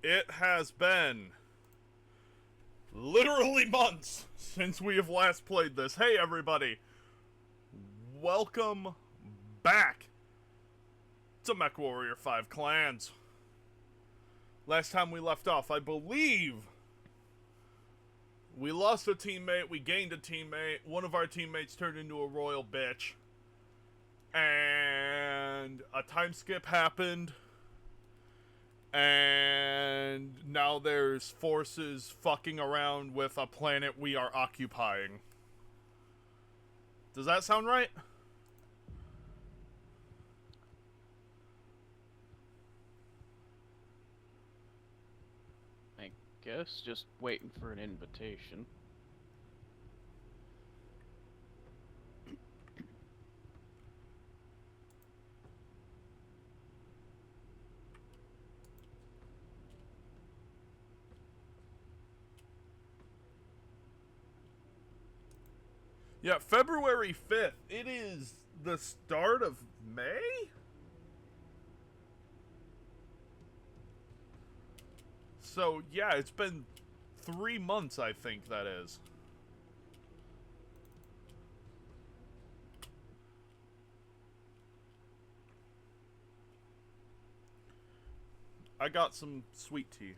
It has been literally months since we have last played this. Hey, everybody. Welcome back to MechWarrior 5 Clans. Last time we left off, I believe we lost a teammate, we gained a teammate, one of our teammates turned into a royal bitch, and a time skip happened, and now there's forces fucking around with a planet we are occupying. Does that sound right? I guess just waiting for an invitation. Yeah, February 5th. It is the start of May? So, yeah, it's been 3 months, I think that is. I got some sweet tea.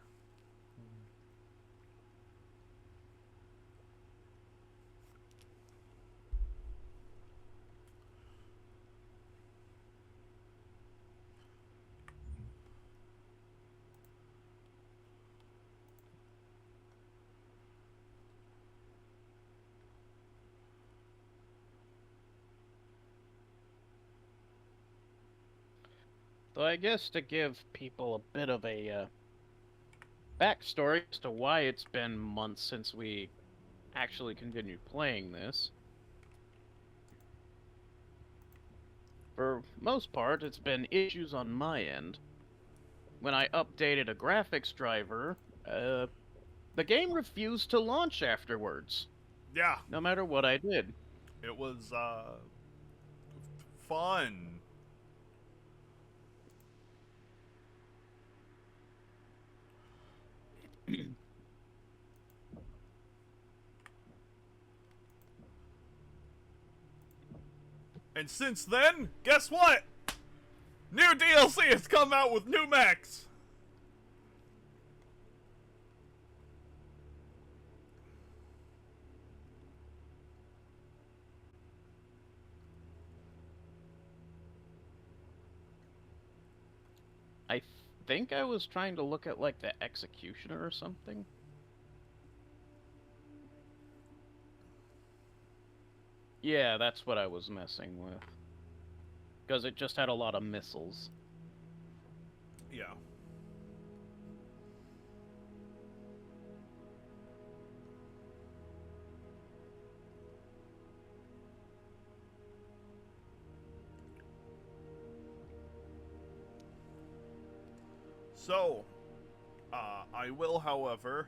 So I guess to give people a bit of a backstory as to why it's been months since we actually continued playing this. For most part, it's been issues on my end. When I updated a graphics driver, the game refused to launch afterwards, Yeah, no matter what I did. it was, fun. And since then, guess what? New DLC has come out with new mechs! I think I was trying to look at, like, the Executioner or something. Yeah, that's what I was messing with. Because it just had a lot of missiles. Yeah. So, I will, however,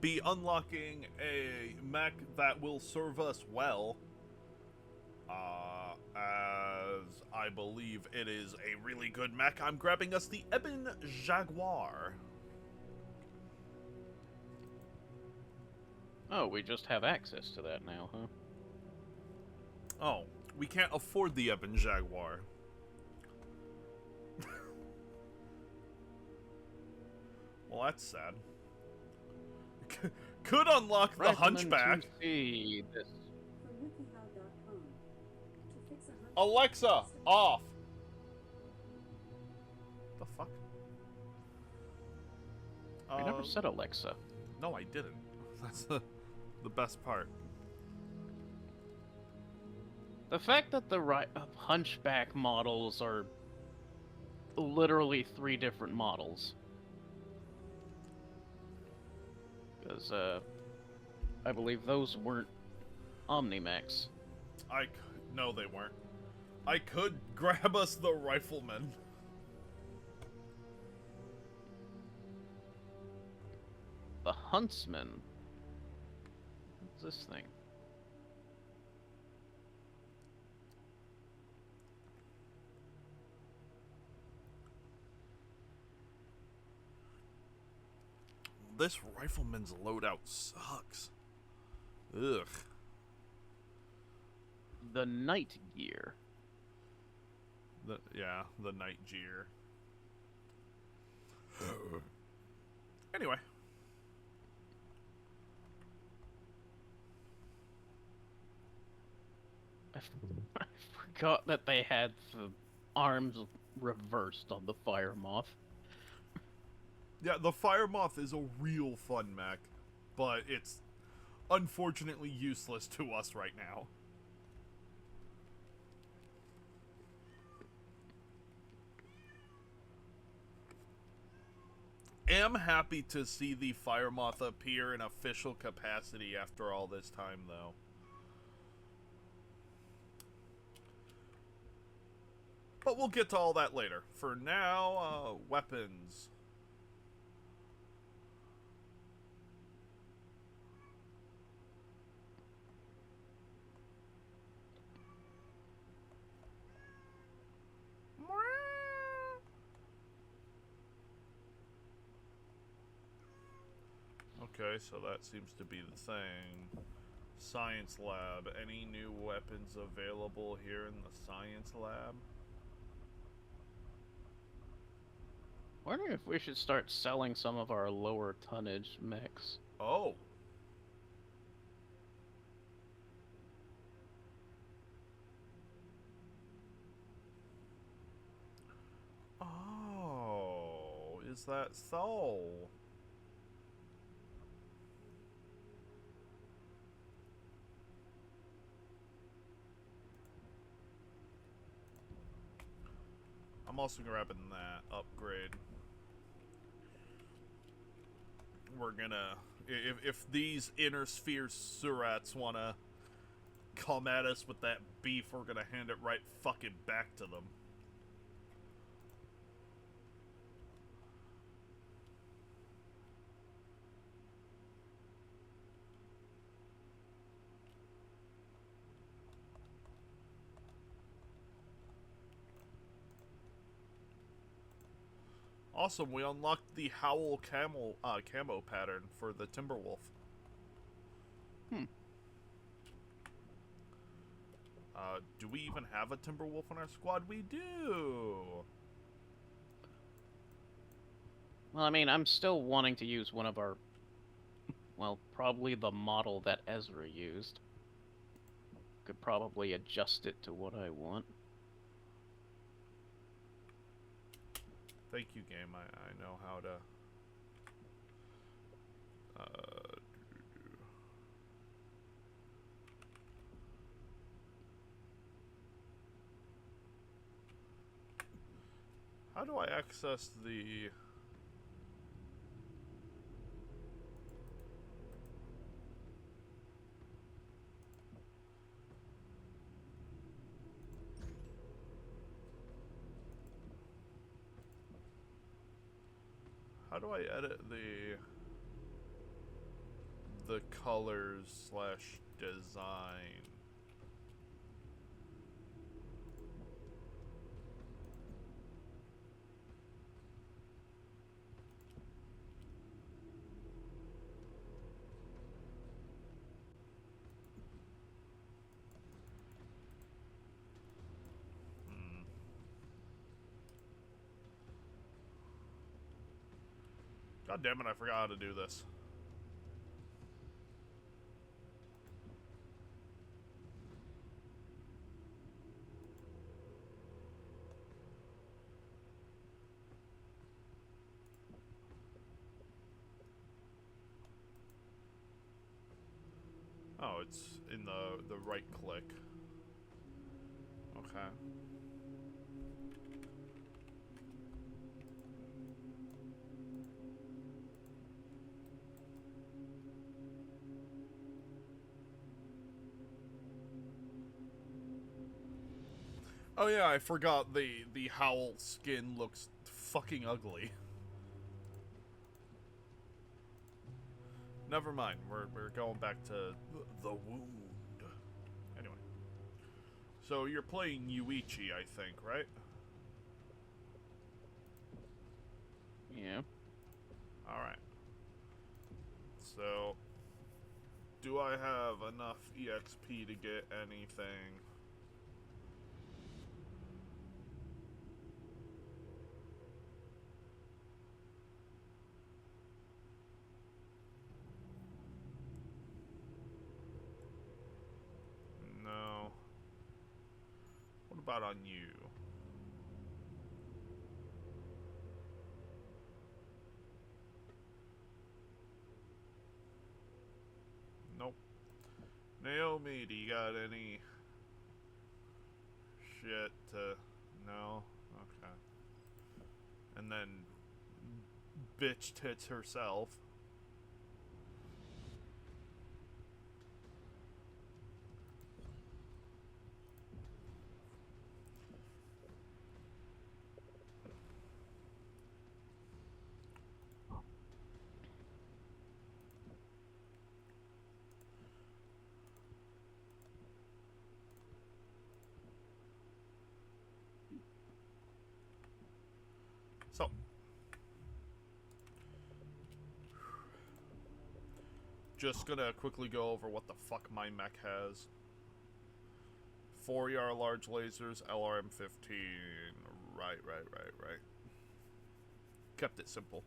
be unlocking a mech that will serve us well, as I believe it is a really good mech. I'm grabbing us the Ebon Jaguar. Oh, we just have access to that now, huh? Oh, we can't afford the Ebon Jaguar. Well, that's sad. Could unlock the Rifleman Hunchback. 2C, this... Alexa, off! The fuck? I never said Alexa. No, I didn't. That's the best part. The fact that the Hunchback models are literally 3 different models. Because, I believe those weren't Omnimax. No, they weren't. I could grab us the Rifleman. The Huntsman. What's this thing? this rifleman's loadout sucks. Ugh. The night gear. The night gear. Anyway. I forgot that they had the arms reversed on the fire moth. Yeah, the fire moth is a real fun mech, but it's unfortunately useless to us right now. Am happy to see the fire moth appear in official capacity after all this time, though. But we'll get to all that later. For now, weapons. Okay, so that seems to be the thing. Science lab. Any new weapons available here in the science lab? Wondering if we should start selling some of our lower tonnage mechs. Oh. Oh, is that so? I'm also grabbing that upgrade. We're gonna... If these inner sphere surats wanna come at us with that beef, we're gonna hand it right fucking back to them. Awesome, we unlocked the Howl camo pattern for the Timberwolf. Do we even have a Timberwolf in our squad? We do! Well, I mean, I'm still wanting to use one of our... Well, probably the model that Ezra used. Could probably adjust it to what I want. Thank you, game. I know how to... How do I access the... How do I edit the colors slash design? God damn it, I forgot how to do this. Oh, it's in the right click. Okay. Oh yeah, I forgot the Howl skin looks fucking ugly. Never mind, we're going back to the wound. Anyway. So you're playing Yuichi, I think, right? Yeah. Alright. So, do I have enough EXP to get anything? No. What about on you? Nope. Naomi, do you got any shit to... No? Okay. And then bitch tits herself. So, just gonna quickly go over what the fuck my mech has. 4ER large lasers, LRM-15. Right. Kept it simple.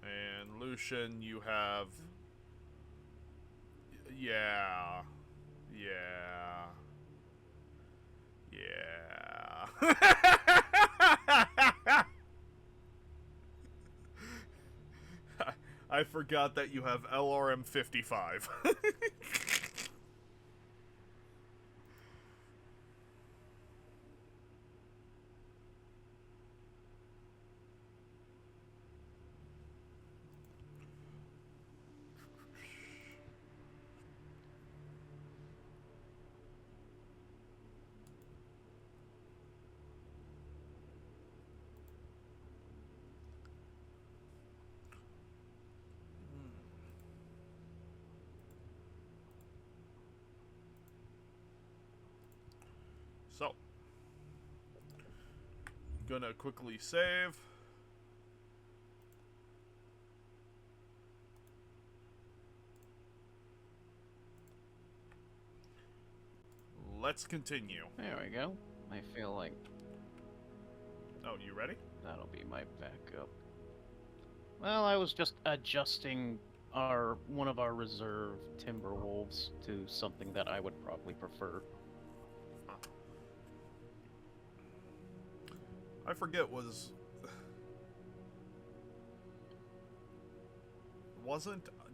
And Lucian, you have... Yeah. I forgot that you have LRM-55. So, gonna quickly save. Let's continue. There we go. I feel like Oh, you ready? that'll be my backup. Well, I was just adjusting one of our reserve Timberwolves to something that I would probably prefer. I forget,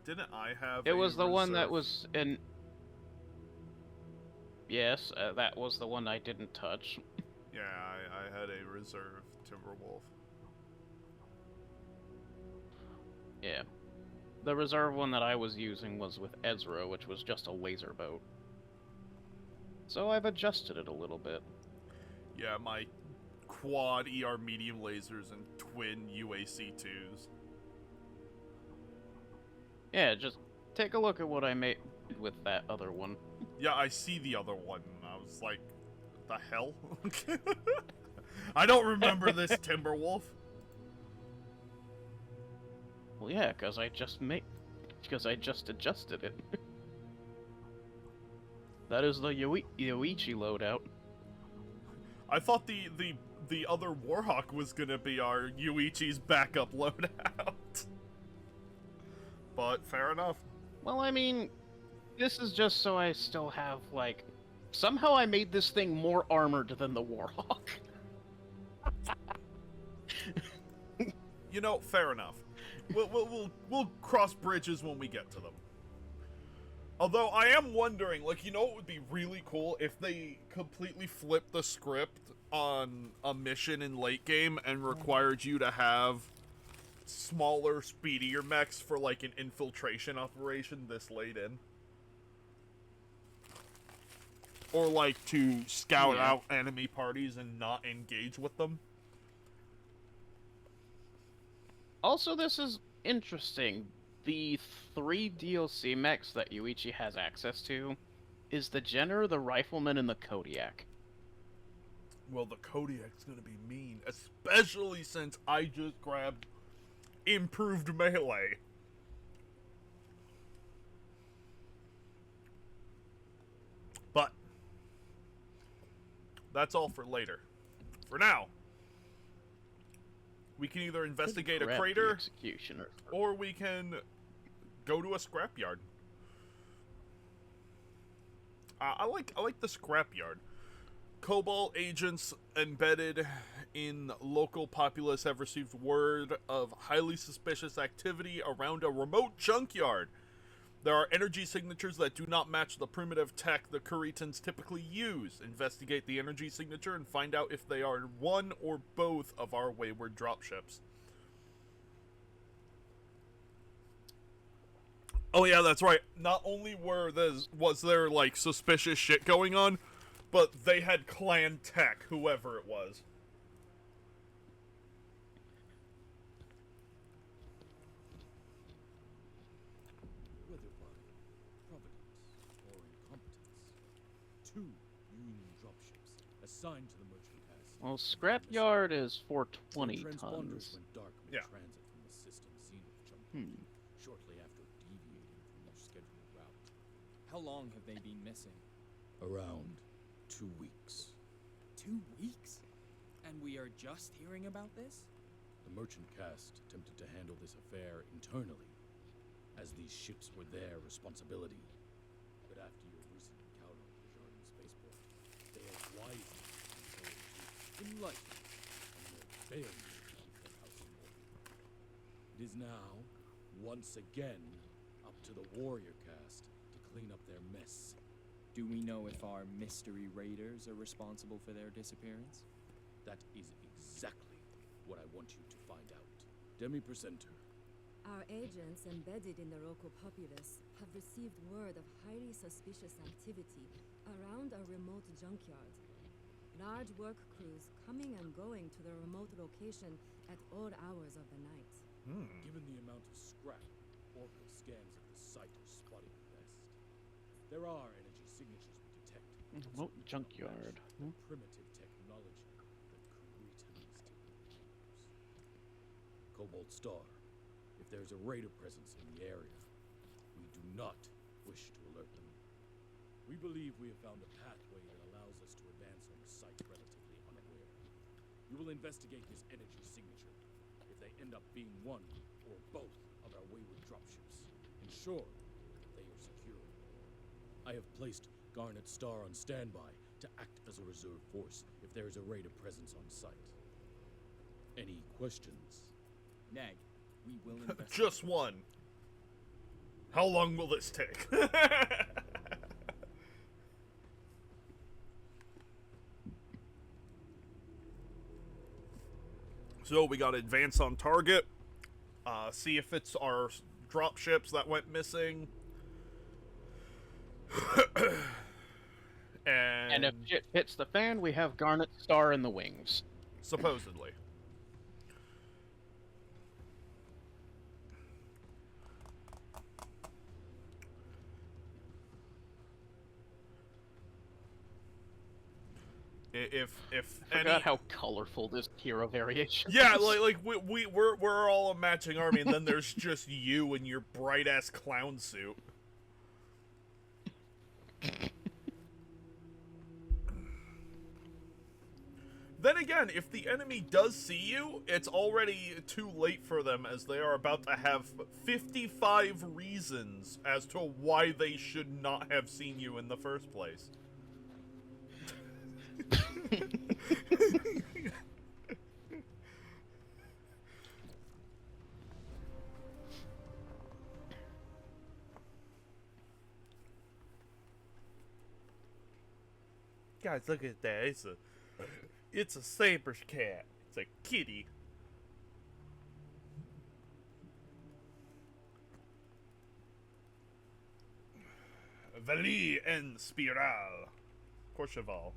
didn't I have It was the one that reserve? was in... Yes, that was the one I didn't touch. Yeah, I had a reserve Timberwolf. Yeah. The reserve one that I was using was with Ezra, which was just a laser boat. So I've adjusted it a little bit. Yeah, my quad ER medium lasers and twin UAC-2s. Yeah, just take a look at what I made with that other one. Yeah, I see the other one. I was like, the hell? I don't remember this Timberwolf. Well, yeah, because I just adjusted it. That is the Yoichi loadout. I thought the other Warhawk was gonna be our Yuichi's backup loadout. But fair enough. Well, I mean, this is just so I still have, like... Somehow I made this thing more armored than the Warhawk. You know, fair enough. We'll cross bridges when we get to them. Although I am wondering, like, you know, it would be really cool if they completely flipped the script on a mission in late game and required you to have smaller, speedier mechs for like an infiltration operation this late in. Or like to scout out enemy parties and not engage with them. Also, this is interesting. The 3 DLC mechs that Yuichi has access to is the Jenner, the Rifleman, and the Kodiak. Well, the Kodiak's gonna be mean, especially since I just grabbed improved melee. But that's all for later. For now, we can either investigate a Grab the crater, executioner. or we can go to a scrapyard. I like the scrapyard. Cobalt agents embedded in local populace have received word of highly suspicious activity around a remote junkyard. There are energy signatures that do not match the primitive tech the Kuritans typically use. Investigate the energy signature and find out if they are one or both of our wayward dropships. Oh yeah, that's right. Not only was there like suspicious shit going on, but they had clan tech, whoever it was. Whether by providence or incompetence, 2 Union dropships assigned to the merchant cast. Well, scrapyard is for 20 transponders tons. went dark Yeah. mid-transit from the system seen with junkyard, shortly after deviating from their scheduled route. How long have they been missing? Around 2 weeks. 2 weeks? And we are just hearing about this? The merchant cast attempted to handle this affair internally, as these ships were their responsibility. But after your recent encounter with the Jardin spaceport, they have wisely been enlightened on their failure to keep their house in order. It is now, once again, up to the warrior cast to clean up their mess. Do we know if our mystery raiders are responsible for their disappearance? That is exactly what I want you to find out. Demi-Presenter. Our agents embedded in the local populace have received word of highly suspicious activity around a remote junkyard. Large work crews coming and going to the remote location at odd hours of the night. Given the amount of scrap, orbital scans of the site are spotting the best. There are energy signatures we detect. Remote junkyard. The primitive technology the Kuritans typically use. Cobalt Star, if there's a raider presence in the area, we do not wish to alert them. We believe we have found a pathway that allows us to advance on the site relatively unaware. We will investigate this energy signature. If they end up being one or both of our wayward dropships, ensure they are secure. I have placed Garnet Star on standby to act as a reserve force if there is a raider presence on site. Any questions? Nag, we will investigate. Just one. How long will this take? So we got to advance on target. See if it's our dropships that went missing. And if shit hits the fan, we have Garnet Star in the wings. Supposedly. If Forgot any... how colorful this hero variation Yeah, is. like we're all a matching army, and then there's just you in your bright ass clown suit. Then again, if the enemy does see you, it's already too late for them, as they are about to have 55 reasons as to why they should not have seen you in the first place. Guys, look at that. It's a saber cat. It's a kitty. Vali and Spiral. Courcheval.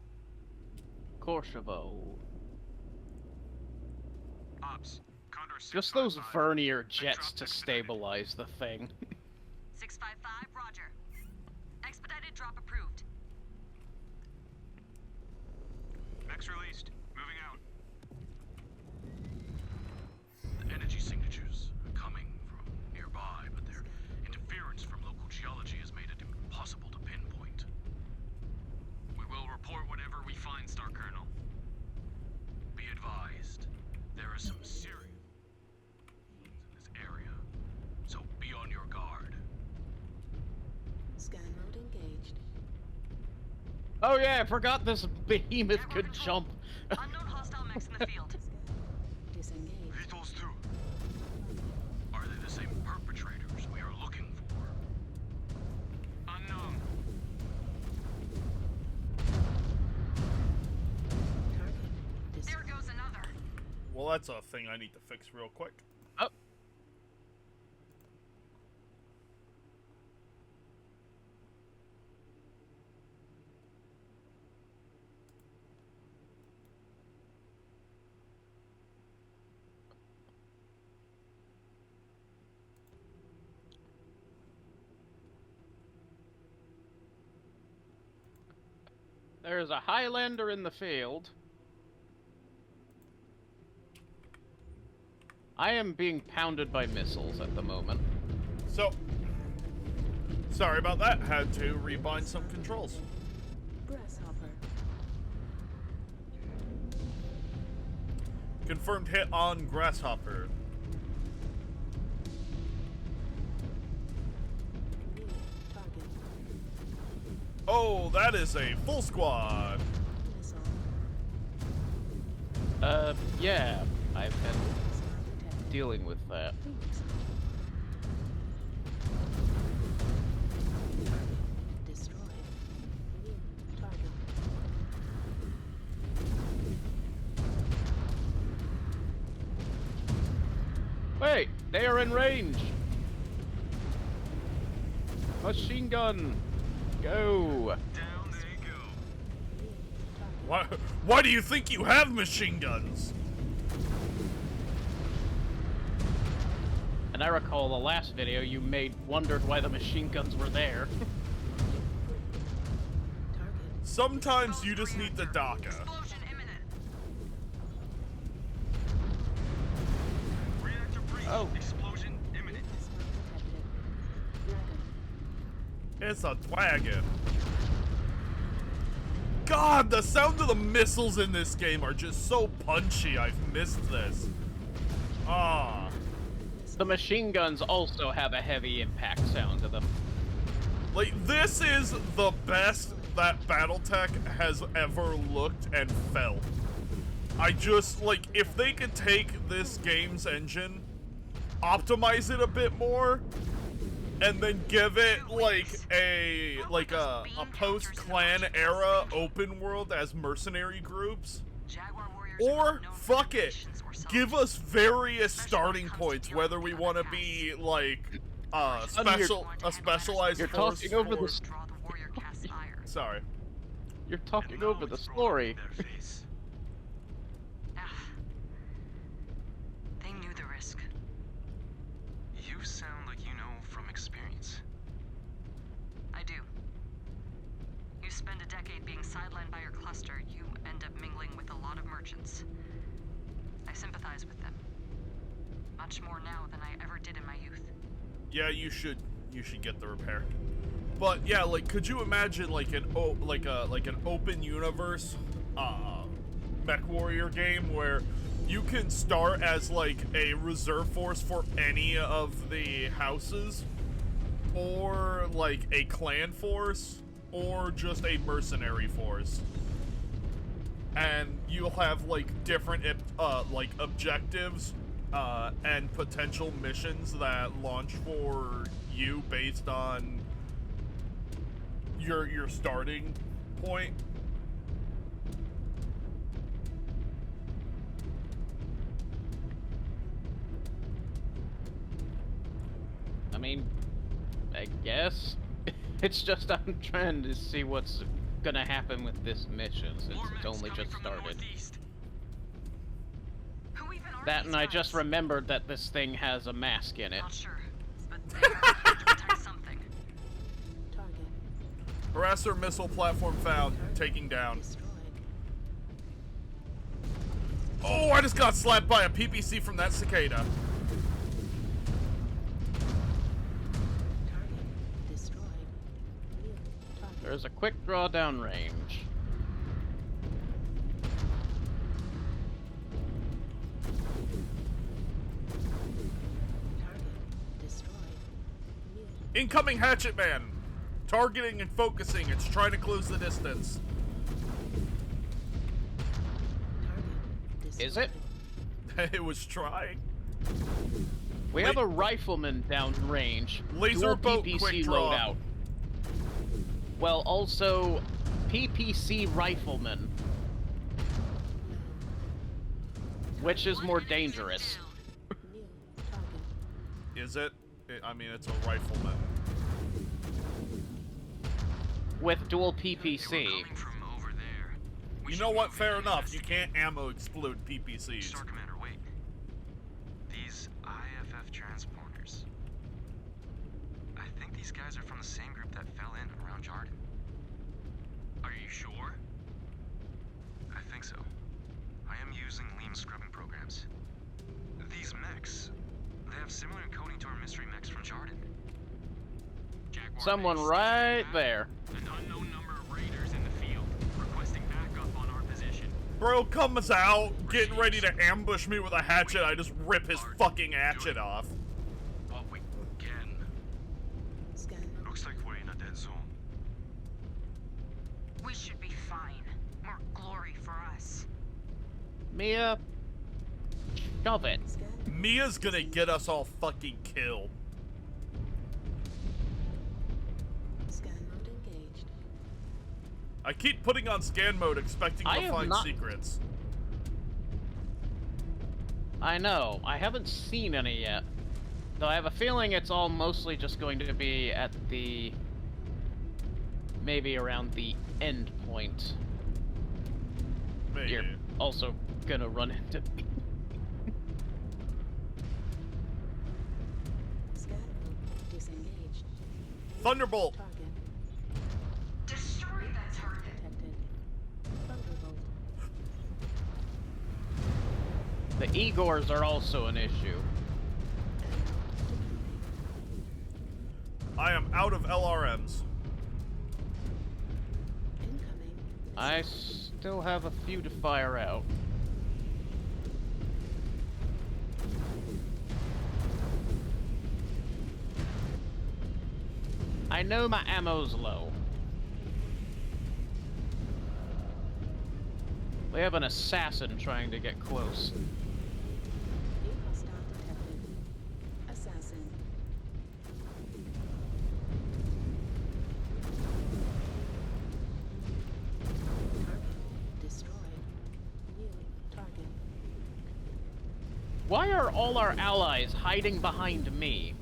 Courchevel. Ops. Condor Just those 655. vernier jets to stabilize the thing. 655, roger. Expedited drop approved. Max released. Moving out. The energy signatures are coming from nearby, but their interference from local geology has made it impossible to pinpoint. We will report whatever we find, Star Colonel. Be advised, there are some serious beings in this area, so be on your guard. Scan mode engaged. Oh yeah, I forgot this behemoth Jaguar could control. jump. Unknown hostile mechs in the field. Disengage. Those two. Are they the same perpetrators we are looking for? Unknown. Target. There goes another. Well, that's a thing I need to fix real quick. Oh. There's a Highlander in the field. I am being pounded by missiles at the moment. So, sorry about that. Had to rebind some controls. Grasshopper. Confirmed hit on Grasshopper. New target. Oh, that is a full squad. Missile. Yeah, I've been Missile detected. dealing with that. Phoenix. Target destroyed. New target. Wait, they are in range. Machine gun, go. Down they go. New target. Why do you think you have machine guns? And I recall the last video you made wondered why the machine guns were there. Target. Sometimes you just need the DACA. Explosion imminent. Reactor breach. Oh. Explosion imminent. Missile detected. Dragon. It's a dragon. God, the sound of the missiles in this game are just so punchy. I've missed this. Ah. The machine guns also have a heavy impact sound to them. Like, this is the best that Battletech has ever looked and felt. I just, like, if they could take this game's engine, optimize it a bit more, and then give it, like, a post-clan era open world as mercenary groups, Jaguar warriors or, are not known for fuck their it, patience or give self-defense. us various starting points, whether we want to be, like, a specialized You're force talking over for- the s- Draw the warrior cast iron. Sorry. You're talking And now over the it's rolling story. in their face. Ah. They knew the risk. You sound like you know from experience. I do. You spend a decade being sidelined by your cluster, you end up mingling with a lot of merchants. I sympathize with them. Much more now than I ever did in my youth. Yeah, you should get the repair. But yeah, like, could you imagine like an open universe MechWarrior game where you can start as like a reserve force for any of the houses, or like a clan force, or just a mercenary force, and you'll have like different like objectives and potential missions that launch for you based on your starting point. I mean, I guess. It's just I'm trying to see what's gonna happen with this mission since More it's mechs only coming just from the started. northeast. Who even are That these and I just guys? remembered that this thing has a mask in it. Not sure, but they advertise something. Target. Harasser missile platform found. Taking down. Destroyed. Oh, I just got slapped by a PPC from that cicada. Target destroyed. New target. There's a quick draw down range. Target destroyed. New Incoming Hatchet Man! Targeting and focusing, it's trying to close the distance. target destroyed. Is it? It was trying. We have a rifleman down range. Laser dual boat PPC quick draw. loadout. Well, also PPC rifleman, which is more dangerous. New target. Is it? I mean, it's a rifleman. With dual They were PPC. coming from over there. We You should know what? move in Fair and enough. You investigate. can't ammo explode PPCs. Star Commander, wait. These IFF transponders. I think these guys are from the same group that fell in around Jordan. Are you sure? I think so. I am using Lean scrubbing programs. These mechs, they have similar encoding to our mystery mechs from Jordan. Jaguar Someone base, right stationed there. at An unknown number of raiders in the field, requesting backup on our position. Bro comes out, getting ready to ambush me with a hatchet. I just rip his fucking hatchet off. What we can. Scan. Looks like we're in a dead zone. We should be fine. More glory for us. Mia, shove it. Scan. Mia's gonna get us all fucking killed. Scan mode engaged. I keep putting on scan mode expecting I to have find not- secrets. I know. I haven't seen any yet. Though I have a feeling it's all mostly just going to be at the... maybe around the end point. Maybe. You're also gonna run into... Scan mode disengaged. Thunderbolt! Target Destroy that target. detected. Thunderbolt. The Igors are also an issue. I am out of LRMs. Incoming. I still have a few to fire out. I know my ammo's low. We have an assassin trying to get close. New hostile detected. Assassin. Target destroyed. New target. Why are all our allies hiding behind me?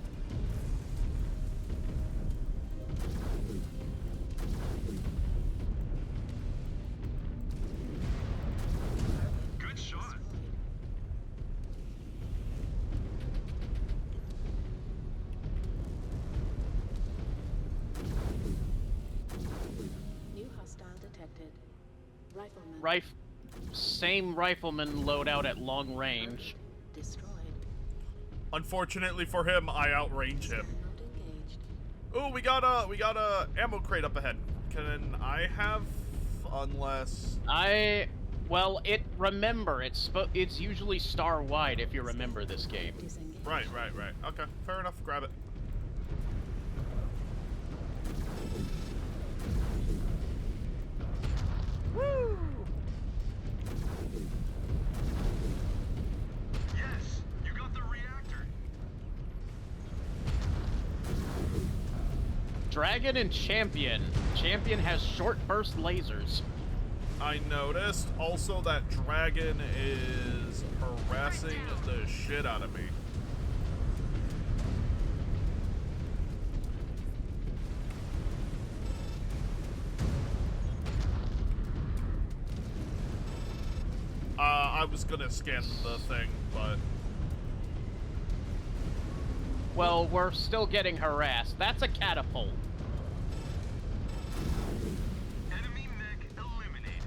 Good shot. Destroyed. New hostile detected. Rifleman. Same rifleman loadout at long range. Destroyed. Unfortunately for him, I outrange him. Mode engaged. Oh, we got a ammo crate up ahead. Can I have? Unless Well, remember, it's usually star wide if you remember this game. Disengaged. right. Okay, fair enough. Grab it. Woo! Yes, you got the reactor. Dragon and Champion. Champion has short burst lasers. I noticed also that dragon is harassing the shit out of me. I was gonna scan the thing, but Well, we're still getting harassed. That's a catapult. Enemy mech eliminated.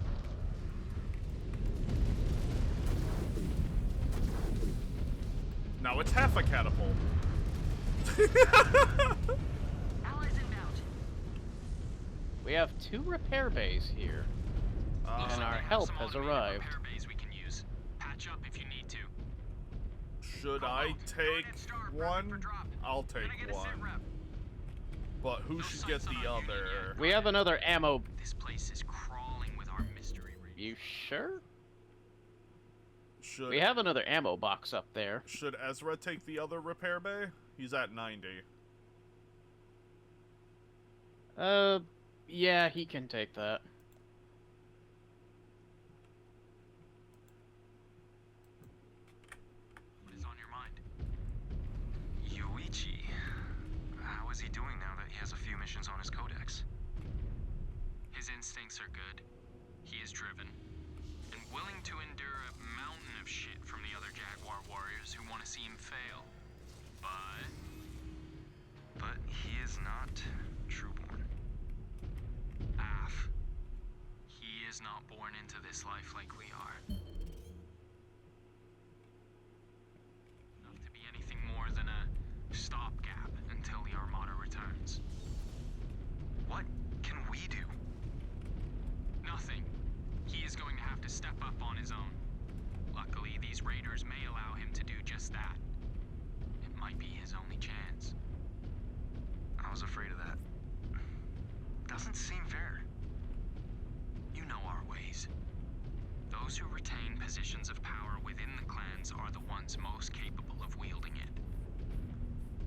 Now it's half a catapult. Allies inbound. We have 2 repair bays here. Looks And like our they have help some has automated arrived. repair bays we can use. Patch up if you need to. Should I Cobalt, take target star, prepping for one? drop. I'll Can I take get a sit one. rep? But who No should get sights on the our Union other? yet. We have another ammo. This place is crawling with our mystery raiders. You sure? Should We have another ammo box up there. Should Ezra take the other repair bay? He's at 90. Yeah, he can take that. What is on your mind? Yuichi. How is he doing now that he has a few missions on his codex? His instincts are good. He is driven. And willing to endure a mountain of shit from the other Jaguar warriors who want to see him fail. But he is not trueborn. Af. He is not born into this life like we are. Not to be anything more than a stopgap until the Armada returns. What can we do? Nothing. He is going to have to step up on his own. Luckily, these raiders may allow him to do just that. It might be his only chance. I was afraid of that. Doesn't seem fair. You know our ways. Those who retain positions of power within the clans are the ones most capable of wielding it.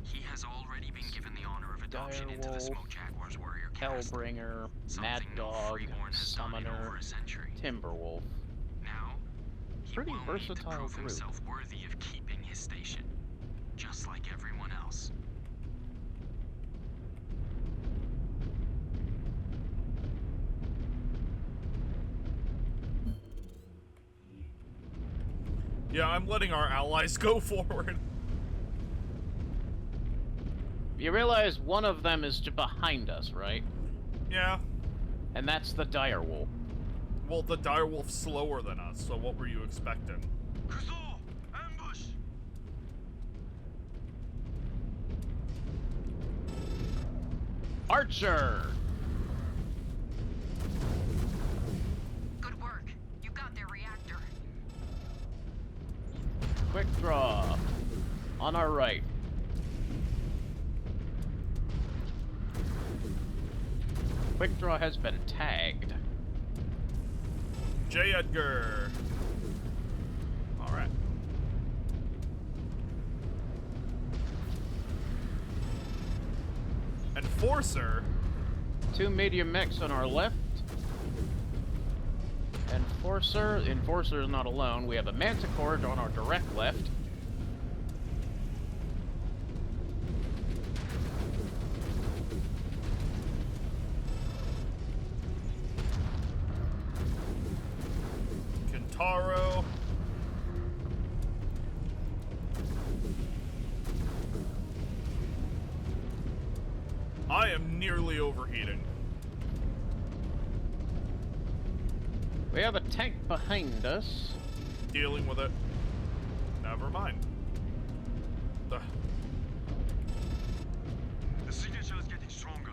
He has already been given the honor of adoption into the Direwolf, Smoke Jaguars warrior caste. Hellbringer, Something Mad no Dog, freeborn has done in Summoner, over a century. Timberwolf. Now, he Pretty will need to versatile prove group. himself worthy of keeping his station, just like everyone else. Yeah, I'm letting our allies go forward. You realize one of them is behind us, right? Yeah. And that's the Direwolf. Well, the direwolf's slower than us, so what were you expecting? Kuzo! Ambush! Archer! Good work. You got their reactor. Quick draw. On our right. Quick draw has been tagged. J. Edgar. Alright. Enforcer? 2 medium mechs on our left. Enforcer is not alone. We have a Manticore on our direct left. Kintaro. I am nearly overheating. We have a tank behind us. Dealing with it. Never mind. The signature is getting stronger.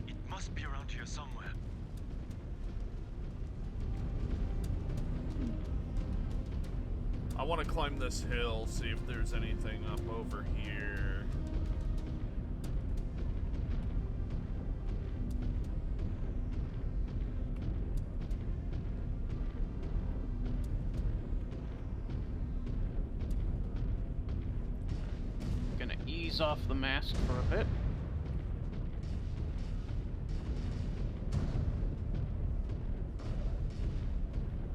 It must be around here somewhere. I want to climb this hill, see if there's anything up over here. Gonna ease off the mask for a bit.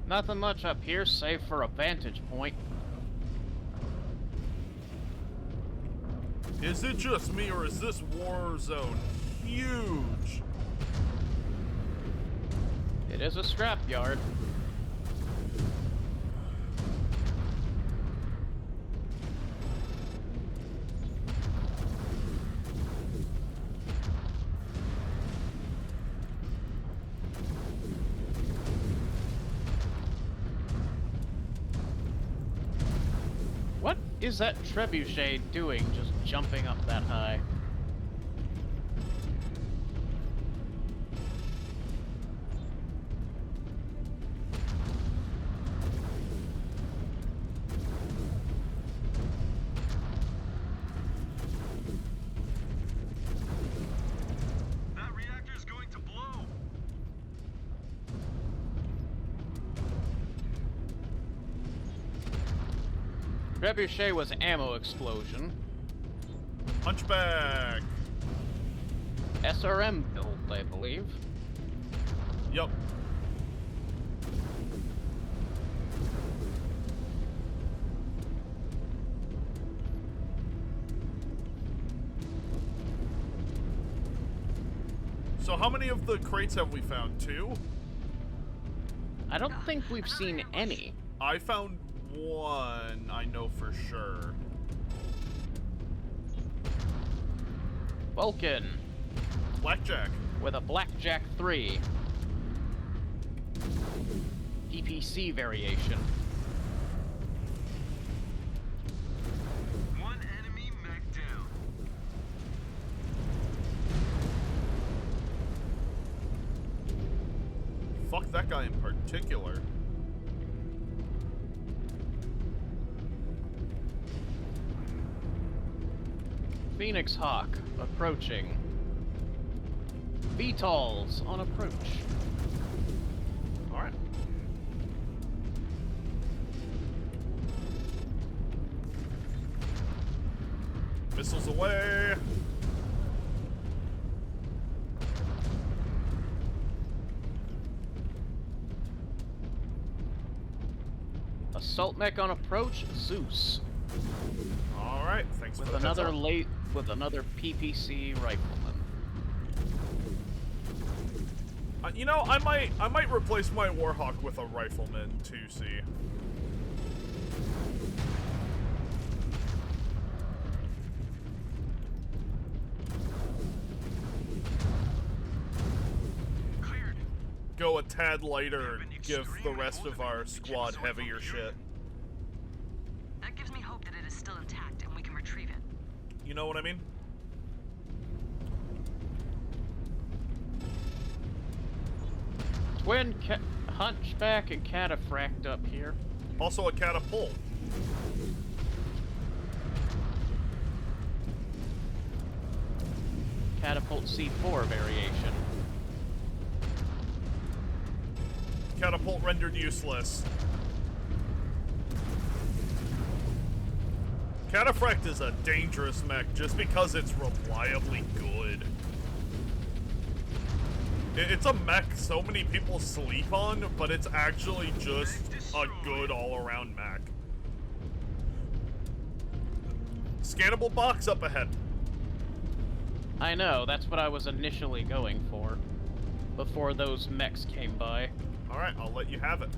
Nothing much up here, save for a vantage point. Is it just me, or is this war zone huge? It is a scrapyard. What is that trebuchet doing just jumping up that high? That reactor's going to blow. Trebuchet was ammo explosion. Hunchback. SRM build, I believe. Yup. So how many of the crates have we found? 2? I don't think we've seen any. I found 1, I know for sure. Vulcan Blackjack. with a Blackjack 3. PPC variation. One enemy mech down. Fuck that guy in particular. Phoenix Hawk approaching. VTOLs on approach. Alright. Missiles away. Assault mech on approach. Zeus Alright, thanks with for the heads another up. with another PPC rifleman. You know, I might replace my Warhawk with a rifleman 2C. Cleared. Go a tad lighter and give the rest of our squad heavier shit. That gives me hope that it is still intact and we can retrieve it. You know what I mean? Twin Hunchback and Cataphract up here. Also a catapult. Catapult C4 variation. Catapult rendered useless. Cataphract is a dangerous mech just because it's reliably good. It's a mech so many people sleep on, but it's actually just a good all-around mech. Scannable box up ahead. I know, that's what I was initially going for. Before those mechs came by. Alright, I'll let you have it.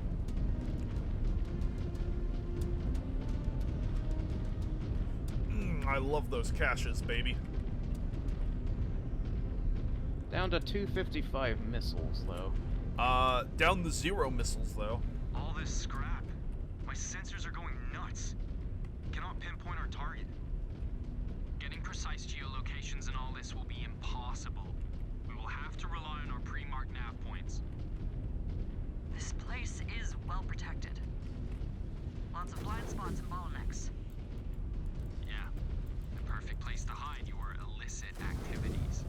I love those caches, baby. Down to 255 missiles, though. Down the 0 missiles, though. All this scrap. My sensors are going nuts. Cannot pinpoint our target. Getting precise geolocations in all this will be impossible. We will have to rely on our pre-marked nav points. This place is well protected. Lots of blind spots and bottlenecks. Yeah, the perfect place to hide your illicit activities.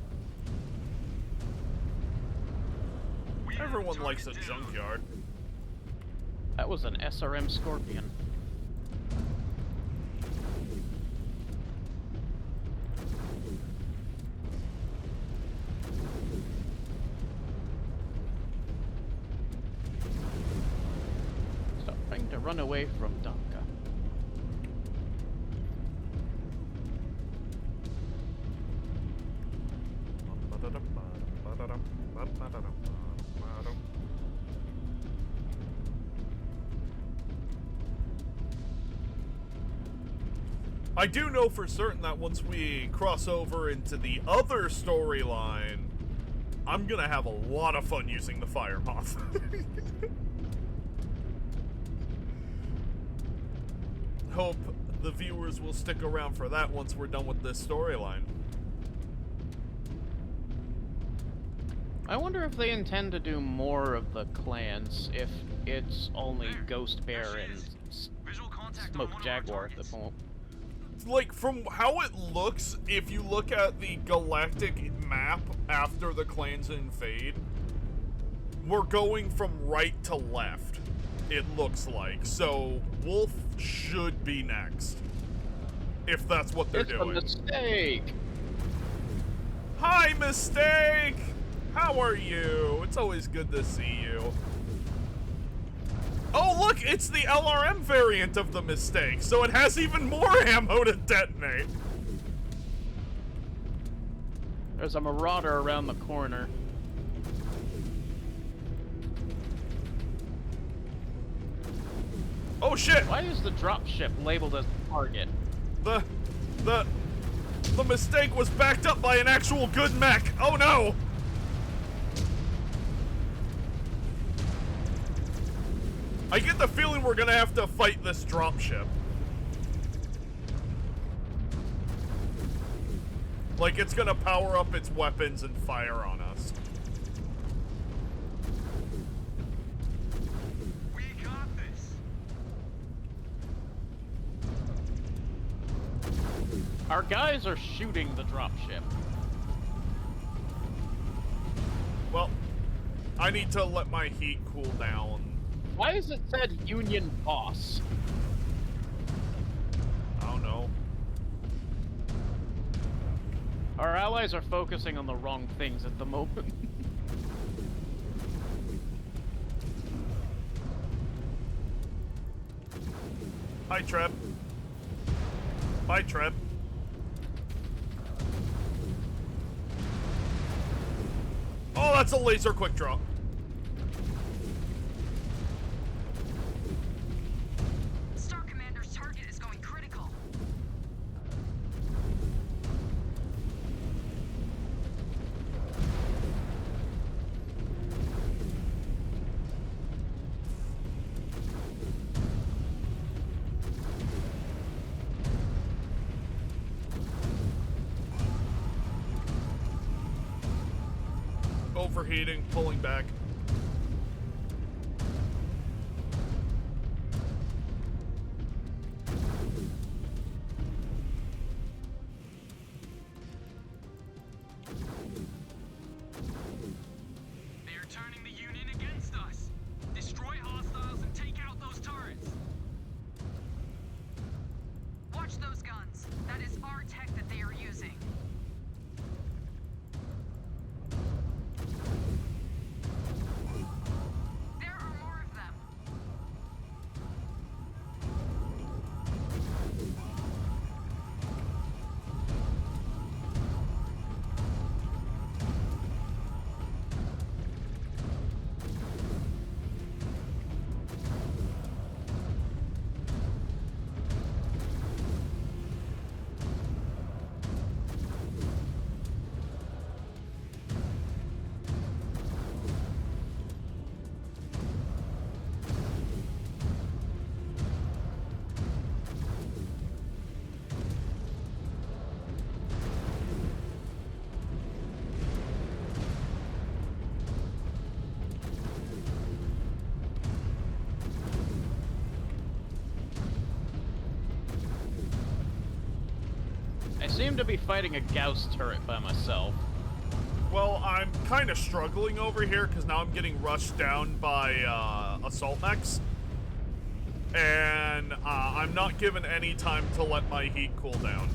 We have Everyone likes a target down. junkyard. That was an SRM Scorpion. Stop trying to run away from Donka. I do know for certain that once we cross over into the other storyline, I'm gonna have a lot of fun using the Fire Moth. Hope the viewers will stick around for that once we're done with this storyline. I wonder if they intend to do more of the clans if it's only Ghost Bear and Smoke Jaguar at the moment. Like, from how it looks, if you look at the galactic map after the clans invade, we're going from right to left, it looks like. So, Wolf should be next. If that's what they're doing. It's a mistake! Hi, Mistake! How are you? It's always good to see you. Oh, look! It's the LRM variant of the Mistake, so it has even more ammo to detonate. There's a Marauder around the corner. Oh, shit! Why is the dropship labeled as target? The Mistake was backed up by an actual good mech. Oh, no! I get the feeling we're gonna have to fight this dropship. Like, it's gonna power up its weapons and fire on us. We got this. Our guys are shooting the dropship. Well, I need to let my heat cool down. Why is it said Union Boss? I don't know. Our allies are focusing on the wrong things at the moment. Hi, Treb. Bye, Treb. Oh, that's a laser quick draw. Star Commander's target is going critical. Overheating, pulling back. They're turning the Union against us. Destroy hostiles and take out those turrets. Watch those guns. That is our tech that they are using. There are more of them. I seem to be fighting a Gauss turret by myself. Well, I'm kind of struggling over here because now I'm getting rushed down by assault mechs. And I'm not given any time to let my heat cool down.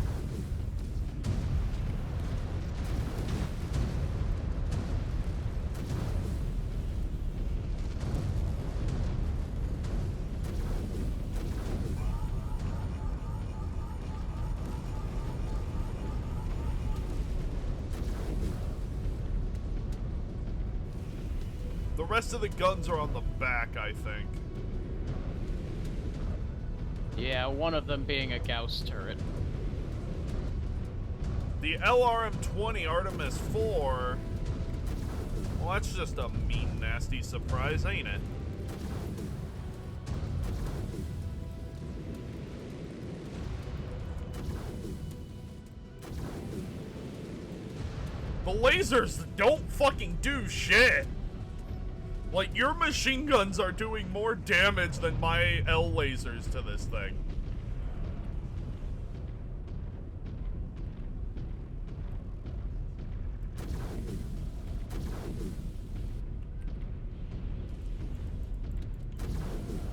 The rest of the guns are on the back, I think. Yeah, one of them being a Gauss turret. The LRM-20 Artemis 4... Well, that's just a mean, nasty surprise, ain't it? The lasers don't fucking do shit. Like, your machine guns are doing more damage than my L lasers to this thing.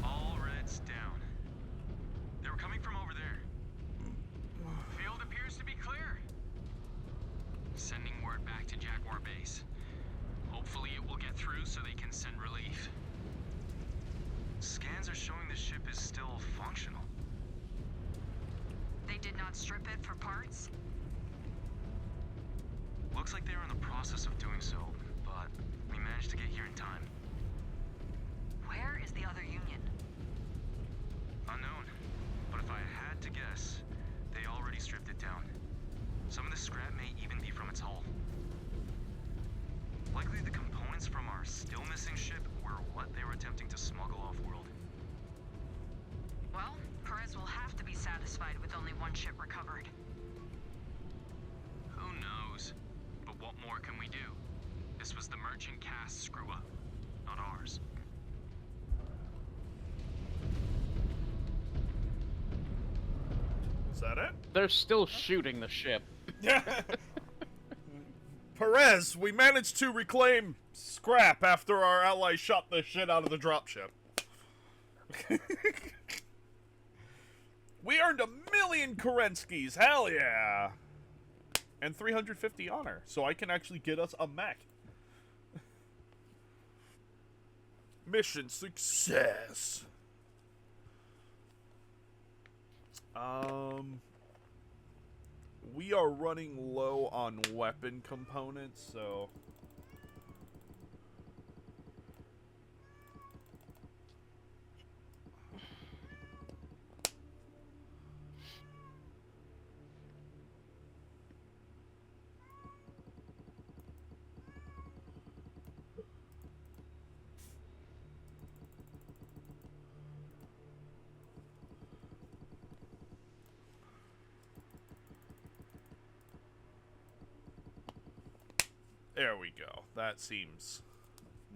All Reds down. They were coming from over there. Field appears to be clear. Sending word back to Jaguar Base. Hopefully it will get through so they can send relief. Scans are showing the ship is still functional. They did not strip it for parts? Looks like they were in the process of doing so, but we managed to get here in time. Where is the other Union? Unknown, but if I had to guess, they already stripped it down. Some of the scrap may even be from its hull. Likely the components from our still missing ship were what they were attempting to smuggle off-world. Well, Perez will have to be satisfied with only one ship recovered. Who knows? But what more can we do? This was the merchant cast screw-up, not ours. Is that it? They're still shooting the ship. Yeah. Perez, we managed to reclaim scrap after our allies shot the shit out of the dropship. We earned 1,000,000 Kerenskis, hell yeah! And 350 honor, so I can actually get us a mech. Mission success! We are running low on weapon components, so... There we go. That seems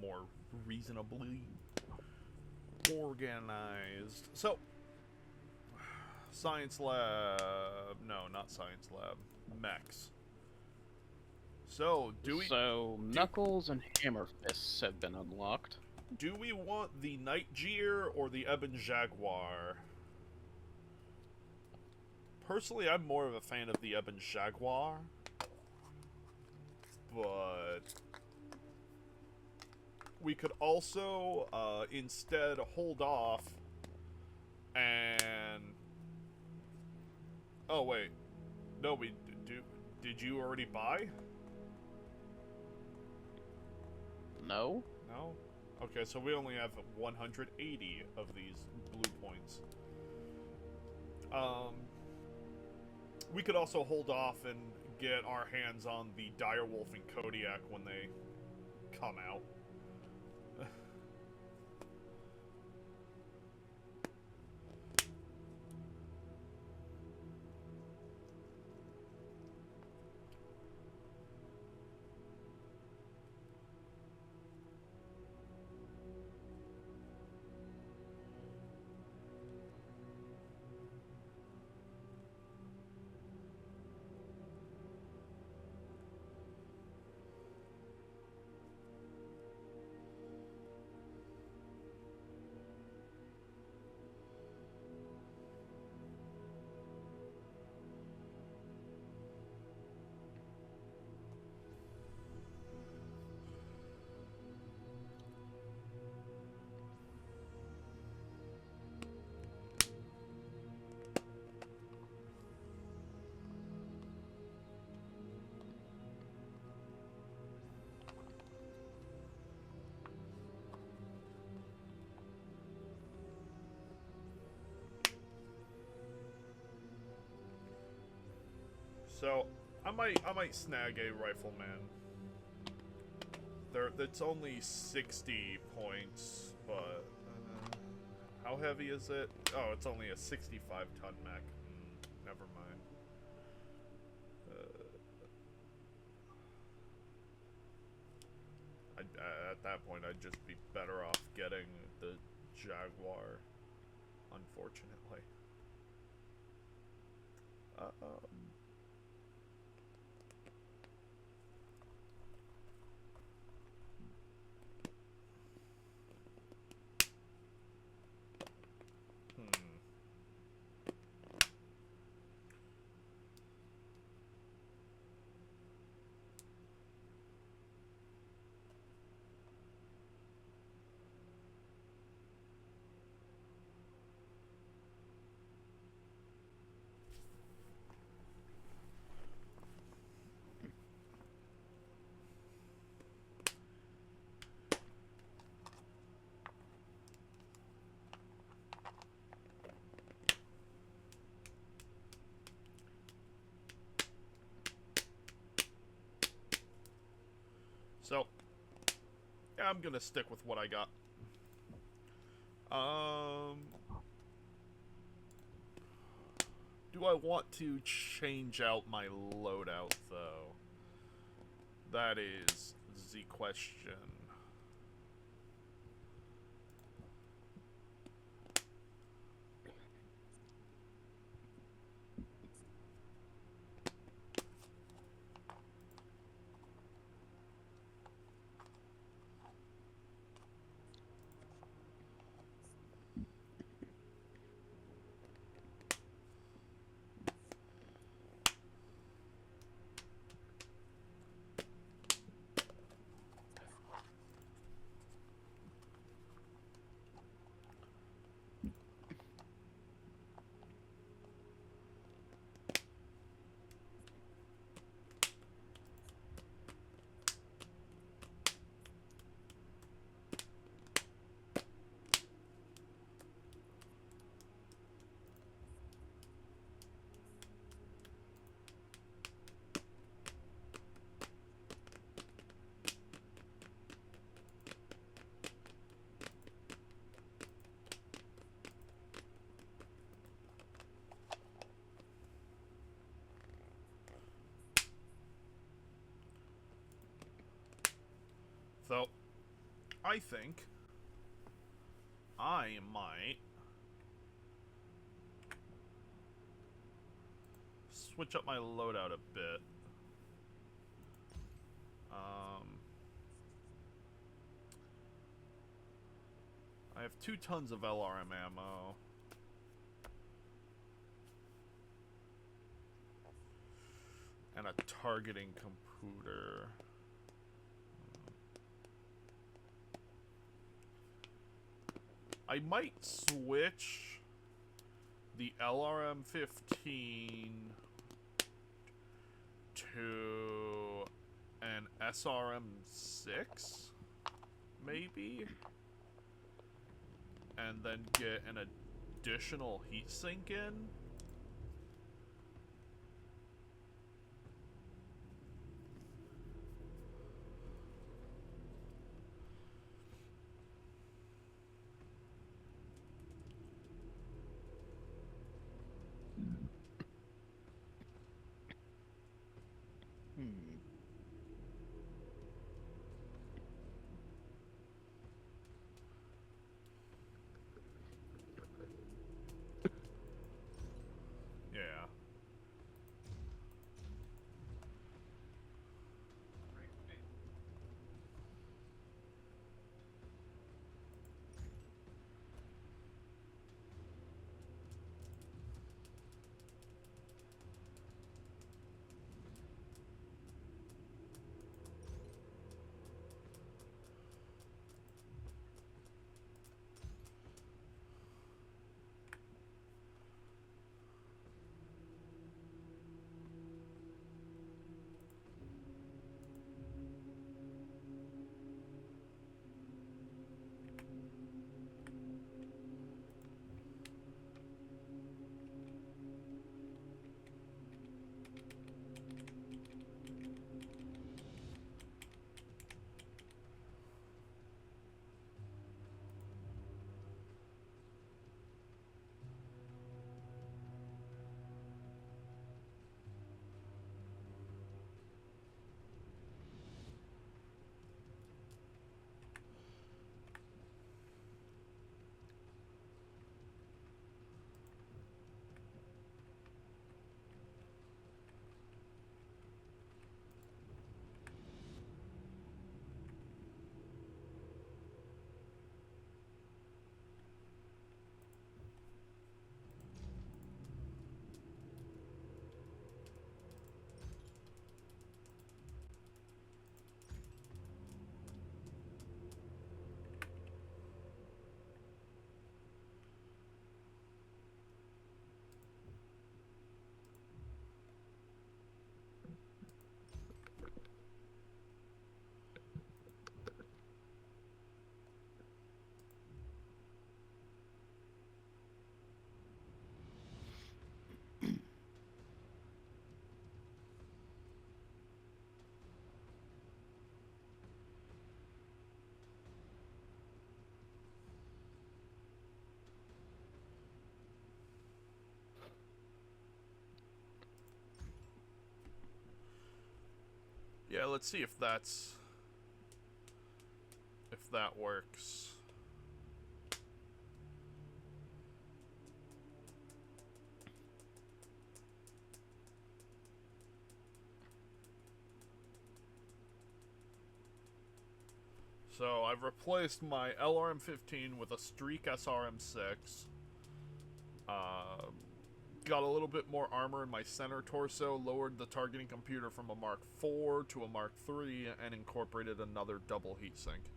more reasonably organized. So, science lab. No, not science lab. Mechs. So, Knuckles and Hammer Fists have been unlocked. Do we want the Night Jeer or the Ebon Jaguar? Personally, I'm more of a fan of the Ebon Jaguar. But we could also instead hold off and... Oh, wait. No, we do. Did you already buy? No. No? Okay, so we only have 180 of these blue points. We could also hold off and get our hands on the Direwolf and Kodiak when they come out. So, I might snag a rifleman. It's only 60 points, but how heavy is it? Oh, it's only a 65-ton mech. Never mind. at that point, I'd just be better off getting the Jaguar, unfortunately. So, yeah, I'm gonna stick with what I got. Do I want to change out my loadout, though? That is the question. So, I think I might switch up my loadout a bit. I have 2 tons of LRM ammo. And a targeting computer. I might switch the LRM-15 to an SRM-6, maybe? And then get an additional heatsink in? Yeah. let's see if that works. So I've replaced my LRM-15 with a Streak SRM-6. Got a little bit more armor in my center torso, lowered the targeting computer from a Mark IV to a Mark III, and incorporated another double heatsink.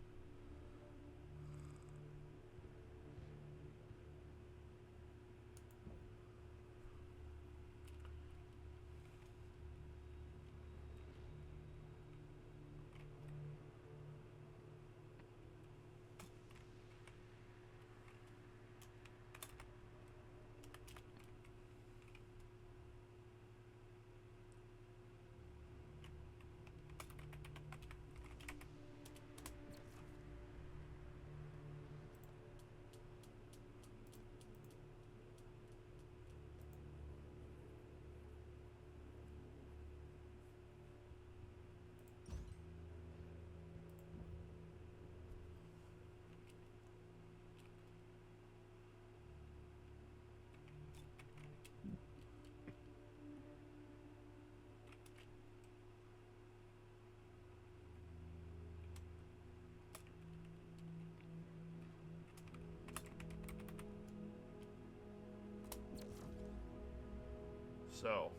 So,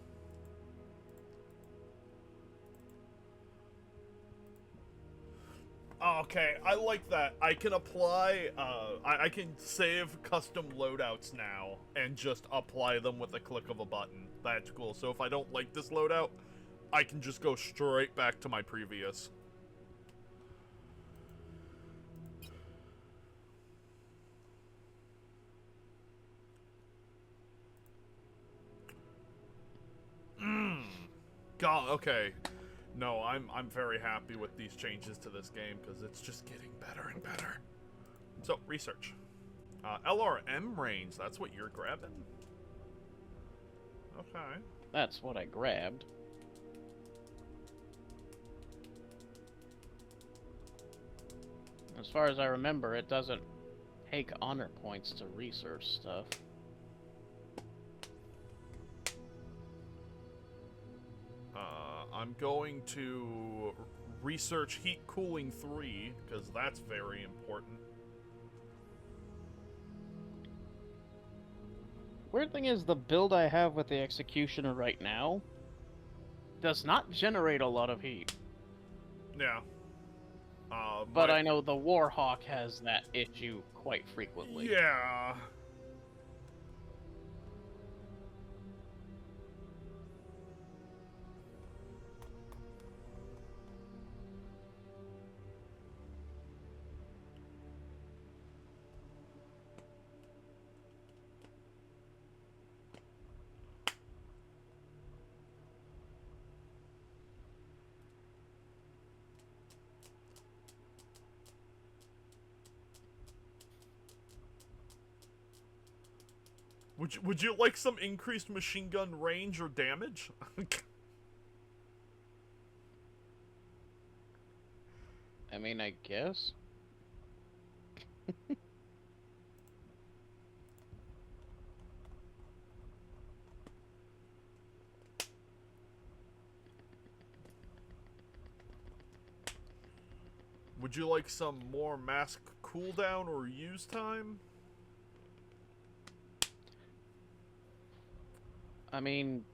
okay, I like that. I can apply, I can save custom loadouts now and just apply them with a click of a button. That's cool. So if I don't like this loadout, I can just go straight back to my previous. God, okay. No, I'm very happy with these changes to this game because it's just getting better and better. So, research. LRM range, that's what you're grabbing? Okay. That's what I grabbed. As far as I remember, it doesn't take honor points to research stuff. I'm going to research Heat Cooling 3, because that's very important. Weird thing is, the build I have with the Executioner right now does not generate a lot of heat. Yeah. But I know the Warhawk has that issue quite frequently. Yeah. Would you like some increased machine gun range or damage? I mean, I guess. Would you like some more mask cooldown or use time? I mean,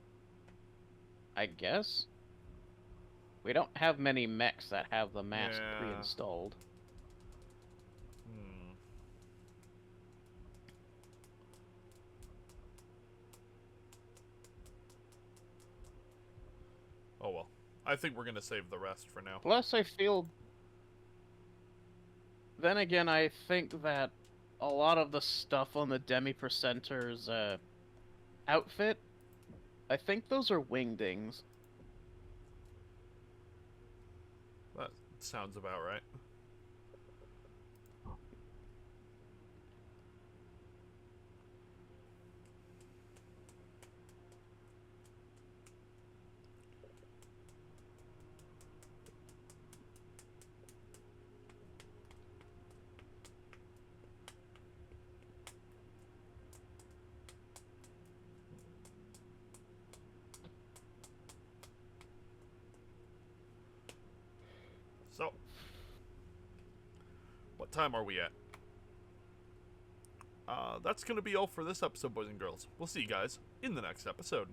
I guess. We don't have many mechs that have the mask pre-installed. Oh well. I think we're gonna save the rest for now. Plus, I feel... Then again, I think that a lot of the stuff on the Demi-Percenter's outfit, I think those are wingdings. That sounds about right. So, what time are we at? That's going to be all for this episode, boys and girls. We'll see you guys in the next episode.